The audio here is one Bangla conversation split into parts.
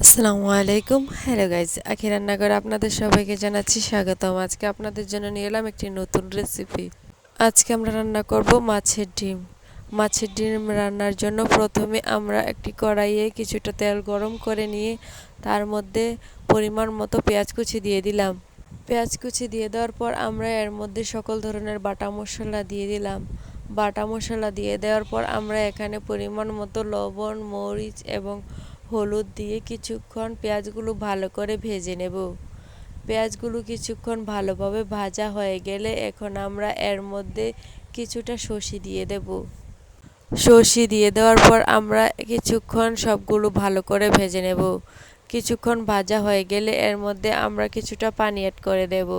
আসসালামু আলাইকুম। হ্যালো গাইজ, আখি রান্নাঘরে আপনাদের সবাইকে জানাচ্ছি স্বাগতম। আজকে আপনাদের জন্য নিয়ে এলাম একটি নতুন রেসিপি। আজকে আমরা রান্না করব মাছের ডিম। মাছের ডিম রান্নার জন্য প্রথমে আমরা একটি কড়াইয়ে কিছুটা তেল গরম করে নিয়ে তার মধ্যে পরিমাণ মতো পেঁয়াজ কুচি দিয়ে দিলাম। পেঁয়াজ কুচি দিয়ে দেওয়ার পর আমরা এর মধ্যে সকল ধরনের বাটা মশলা দিয়ে দিলাম। বাটা মশলা দিয়ে দেওয়ার পর আমরা এখানে পরিমাণ মতো লবণ, মরিচ এবং হলুদ দিয়ে কিছুক্ষণ পেঁয়াজগুলো ভালো করে ভেজে নেব। পেঁয়াজগুলো কিছুক্ষণ ভালোভাবে ভাজা হয়ে গেলে এখন আমরা এর মধ্যে কিছুটা সর্ষে দিয়ে দেব। সর্ষে দিয়ে দেওয়ার পর আমরা কিছুক্ষণ সবগুলো ভালো করে ভেজে নেব। কিছুক্ষণ ভাজা হয়ে গেলে এর মধ্যে আমরা কিছুটা পানি অ্যাড করে দেব।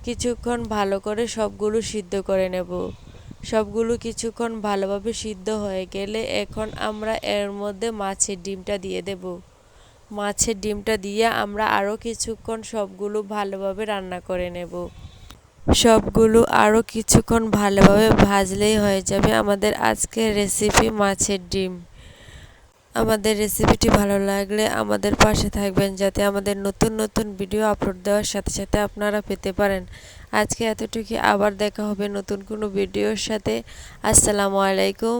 কিছুক্ষণ ভালো করে সবগুলো সিদ্ধ করে নেব। সবগুলো কিছুক্ষণ ভালোভাবে সিদ্ধ হয়ে গেলে এখন আমরা এর মধ্যে মাছের ডিমটা দিয়ে দেব। মাছের ডিমটা দিয়ে আমরা আরও কিছুক্ষণ সবগুলো ভালোভাবে রান্না করে নেব। সবগুলো আরও কিছুক্ষণ ভালোভাবে ভাজলেই হয়ে যাবে আমাদের আজকের রেসিপি মাছের ডিম। আমাদের রেসিপিটি ভালো লাগলে আমাদের পাশে থাকবেন, যাতে আমাদের নতুন নতুন ভিডিও আপলোড দেওয়ার সাথে সাথে আপনারা পেতে পারেন। আজকে এতটুকুই, আবার দেখা হবে নতুন কোনো ভিডিওর সাথে। আসসালামু আলাইকুম।